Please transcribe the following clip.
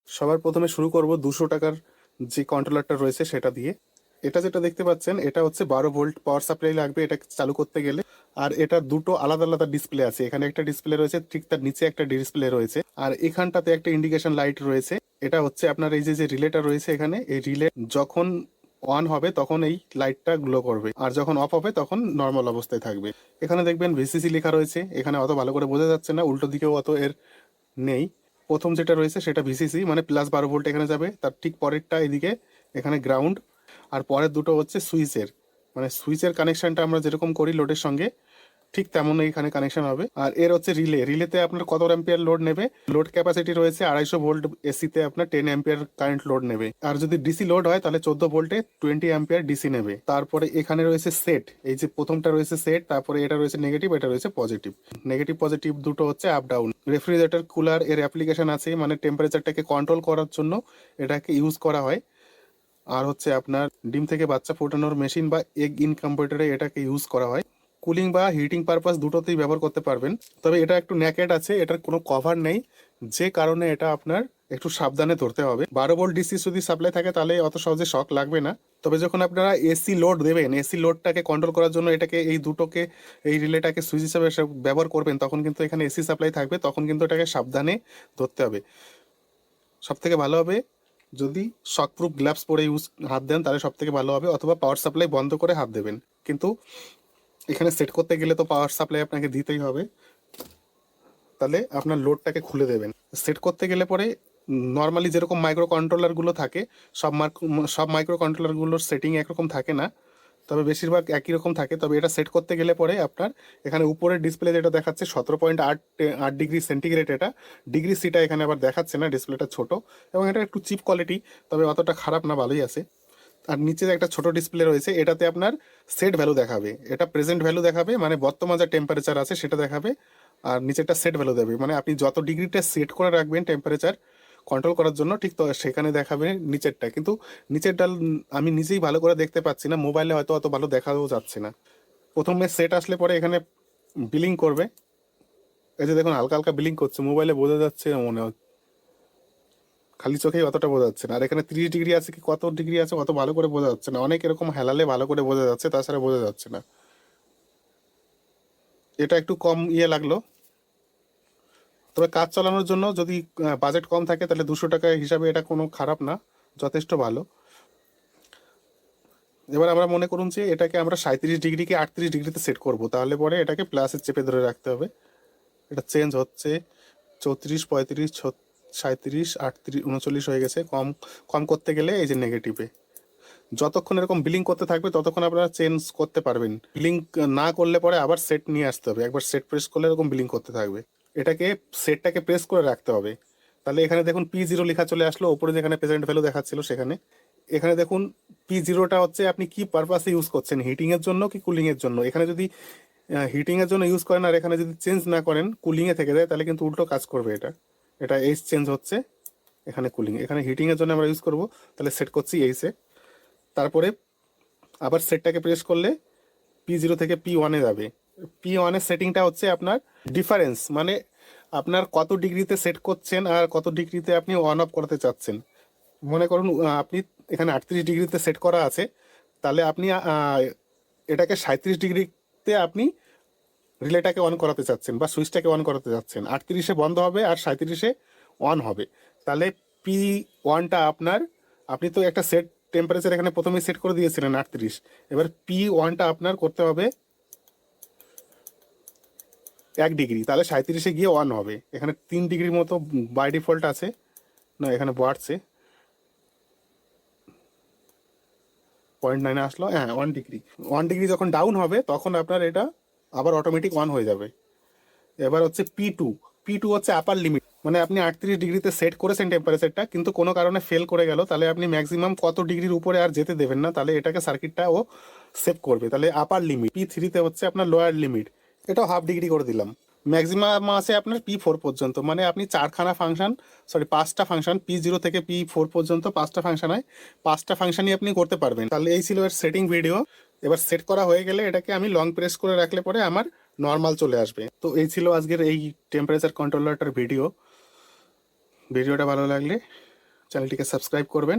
সবার প্রথমে শুরু করব 200 টাকার যে কন্ট্রোলারটা রয়েছে সেটা দিয়ে। এটা যেটা দেখতে পাচ্ছেন এটা হচ্ছে 12 ভোল্ট পাওয়ার সাপ্লাই লাগবে এটা চালু করতে গেলে। আর এটা দুটো আলাদা আলাদা ডিসপ্লে আছে, এখানে একটা ডিসপ্লে রয়েছে, ঠিক তার নিচে একটা ডিসপ্লে রয়েছে, আর এখানটাতে একটা ইন্ডিকেশন লাইট রয়েছে। এটা হচ্ছে আপনার এই যে যে রিলেটা রয়েছে এখানে, এই রিলে যখন অন হবে তখন এই লাইটটা গ্লো করবে, আর যখন অফ হবে তখন নর্মাল অবস্থায় থাকবে। এখানে দেখবেন ভিসিসি লেখা রয়েছে, এখানে অত ভালো করে বোঝা যাচ্ছে না, উল্টো দিকেও অত এর নেই। প্রথম যেটা রয়েছে সেটা ভিসিসি মানে +12 ভোল্ট এখানে যাবে, তার ঠিক পরেরটা এদিকে এখানে গ্রাউন্ড, আর পরের দুটো হচ্ছে সুইচের, মানে সুইচের কানেকশনটা আমরা যেরকম করি লোডের সঙ্গে ঠিক তেমন এখানে কানেকশন হবে। আর এর হচ্ছে রিলেতে আপনার কত অ্যাম্পিয়ার লোড নেবে, লোড ক্যাপাসিটি রয়েছে 250 ভোল্ট, এসিতে আপনার 10 অ্যাম্পিয়ার কারেন্ট লোড নেবে, আর যদি ডিসি লোড হয় তাহলে 14 ভোল্টে 20 অ্যাম্পিয়ার ডিসি নেবে। তারপরে এখানে রয়েছে সেট, এই যে প্রথমটা রয়েছে সেট, তারপরে এটা রয়েছে নেগেটিভ, এটা রয়েছে পজিটিভ। নেগেটিভ পজিটিভ দুটো হচ্ছে আপ ডাউন। রেফ্রিজারেটর কুলার এর অ্যাপ্লিকেশন আছে, মানে টেম্পারেচারটাকে কন্ট্রোল করার জন্য এটাকে ইউজ করা হয়। আর হচ্ছে আপনার ডিম থেকে বাচ্চা ফোটানোর মেশিন বা এগ ইনকিউবেটরে এটাকে ইউজ করা হয়। কুলিং বা হিটিং পারপাস দুটোতেই ব্যবহার করতে পারবেন, তবে এটা একটু ন্যাকেড আছে, এটার কোনো কভার নেই, যে কারণে এটা আপনার একটু সাবধানে ধরতে হবে। 12 ভোল্ট ডিসি যদি সাপ্লাই থাকে তাহলে অত সহজে শক লাগবে না, তবে যখন আপনারা এসি লোড দেবেন, এসি লোডটাকে কন্ট্রোল করার জন্য এটাকে এই দুটোকে এই রিলেটাকে সুইচ হিসাবে ব্যবহার করবেন, তখন কিন্তু এখানে এসি সাপ্লাই থাকবে, তখন কিন্তু এটাকে সাবধানে ধরতে হবে। সব থেকে ভালো হবে যদি শকপ্রুফ গ্লাভস পরে হাত দেন, তাহলে সব থেকে ভালো হবে, অথবা পাওয়ার সাপ্লাই বন্ধ করে হাত দেবেন। কিন্তু এখানে সেট করতে গেলে তো পাওয়ার সাপ্লাই আপনাকে দিতেই হবে, তাহলে আপনার লোডটাকে খুলে দেবেন। সেট করতে গেলে পরে নর্মালি যেরকম মাইক্রো কন্ট্রোলারগুলো থাকে, সব মাইক্রো কন্ট্রোলারগুলোর সেটিং একরকম থাকে না, তবে বেশিরভাগ একই রকম থাকে। তবে এটা সেট করতে গেলে পরে আপনার এখানে উপরের ডিসপ্লে যেটা দেখাচ্ছে 17.8 ডিগ্রি সেন্টিগ্রেড, এটা ডিগ্রি সিটা এখানে আবার দেখাচ্ছে না, ডিসপ্লেটা ছোট এবং এটা একটু চিপ কোয়ালিটি, তবে অতটা খারাপ না, ভালোই আছে। আর নিচে একটা ছোট ডিসপ্লে রয়েছে, এটাতে আপনার সেট ভ্যালু দেখাবে, এটা প্রেজেন্ট ভ্যালু দেখাবে, মানে বর্তমান যা টেম্পারেচার আছে সেটা দেখাবে, আর নিচেরটা সেট ভ্যালু দেবে, মানে আপনি যত ডিগ্রিটা সেট করে রাখবেন টেম্পারেচার কন্ট্রোল করার জন্য, ঠিক তো সেখানে দেখাবে নিচেরটা। কিন্তু নিচেরটা আমি নিজেই ভালো করে দেখতে পাচ্ছি না, মোবাইলে হয়তো অত ভালো দেখাও যাচ্ছে না। প্রথমে সেট আসলে পরে এখানে বিলিং করবে, এই যে দেখুন হালকা হালকা বিলিং করছে, মোবাইলে বোঝা যাচ্ছে মনে হয়, খালি চোখেই অতটা বোঝা যাচ্ছে না। আর এখানে 30 ডিগ্রি আছে কি কত ডিগ্রি আছে অত ভালো করে বোঝা যাচ্ছে না, অনেক এরকম হেলালে ভালো করে বোঝা যাচ্ছে, তাছাড়া বোঝা যাচ্ছে না। এটা একটু কম লাগলো, তবে কাজ চালানোর জন্য যদি বাজেট কম থাকে তাহলে 200 টাকা হিসাবে এটা কোনো খারাপ না, যথেষ্ট ভালো। এবার আমরা মনে করুন যে এটাকে আমরা 37 ডিগ্রিকে 38 ডিগ্রিতে সেট করব, তাহলে পরে এটাকে প্লাসে চেপে ধরে রাখতে হবে। এটা চেঞ্জ হচ্ছে 34, 35, 37, 38, 39 হয়ে গেছে। কম কম করতে গেলে এই যে নেগেটিভে, যতক্ষণ এরকম বিলিং করতে থাকবে ততক্ষণ আপনারা চেঞ্জ করতে পারবেন। বিলিং না করলে পরে আবার সেট নিয়ে আসতে হবে, একবার সেট প্রেস করলে এরকম বিলিং করতে থাকবে। এটাকে সেটটাকে প্রেস করে রাখতে হবে, তাহলে এখানে দেখুন P0 লেখা চলে আসলো, ওপরে যেখানে প্রেজেন্ট ভ্যালু দেখাচ্ছিল সেখানে। এখানে দেখুন P0টা হচ্ছে আপনি কি পারপাসে ইউজ করছেন, হিটিং এর জন্য কি কুলিং এর জন্য। এখানে যদি হিটিং এর জন্য ইউজ করেন আর এখানে যদি চেঞ্জ না করেন, কুলিং এ থেকে যায়, তাহলে কিন্তু উল্টো কাজ করবে। এটা এটা এইচ চেঞ্জ হচ্ছে, এখানে কুলিং, এখানে হিটিং এর জন্য আমরা ইউজ করব, তাহলে সেট করছি এইচে। তারপরে আবার সেটটাকে প্রেস করলে P0 থেকে P1-এ যাবে। P1-এর সেটিংটা হচ্ছে আপনার ডিফারেন্স, মানে আপনার কত ডিগ্রিতে সেট করছেন আর কত ডিগ্রিতে আপনি অন অফ করতে চাচ্ছেন। মনে করুন আপনি এখানে 38 ডিগ্রিতে সেট করা আছে, তাহলে আপনি এটাকে 37 ডিগ্রিতে আপনি রিলেটাকে অন করাতে চাচ্ছেন বা সুইচটাকে অন করাতে চাচ্ছেন। 38-এ বন্ধ হবে আর 37-এ অন হবে, তাহলে P1টা আপনার, আপনি তো একটা সেট টেম্পারেচার এখানে প্রথমেই সেট করে দিয়েছিলেন 38, এবার P1টা আপনার করতে হবে 1 ডিগ্রি, তাহলে 37-এ গিয়ে অন হবে। এখানে 3 ডিগ্রির মতো বাই ডিফল্ট আছে, না এখানে বাড়ছে, 0.9 আসলো, হ্যাঁ 1 ডিগ্রি। 1 ডিগ্রি যখন ডাউন হবে তখন আপনার এটা আবার অটোমেটিক অন হয়ে যাবে। এবার হচ্ছে P2, P2 হচ্ছে আপার লিমিট, মানে আপনি 38 ডিগ্রিতে সেট করেছেন টেম্পারেচারটা, কিন্তু কোনো কারণে ফেল করে গেল, তাহলে আপনি ম্যাক্সিমাম কত ডিগ্রির উপরে আর যেতে দেবেন না, তাহলে এটাকে সার্কিটটা ও সেভ করবে, তাহলে আপার লিমিট। P3-তে হচ্ছে আপনার লোয়ার লিমিট, এটাও ½ ডিগ্রি করে দিলাম। ম্যাক্সিমাম আছে আপনার P4 পর্যন্ত, মানে আপনি 5টা ফাংশন P0 থেকে P4 পর্যন্ত 5টা ফাংশন হয়, 5টা ফাংশনই আপনি করতে পারবেন। তাহলে এই ছিল এর সেটিং ভিডিও। এবার সেট করা হয়ে গেলে এটাকে আমি লং প্রেস করে রাখলে পরে আমার নর্মাল চলে আসবে। তো এই ছিল আজকের এই টেম্পারেচার কন্ট্রোলারটার ভিডিওটা ভালো লাগলে চ্যানেলটিকে সাবস্ক্রাইব করবেন।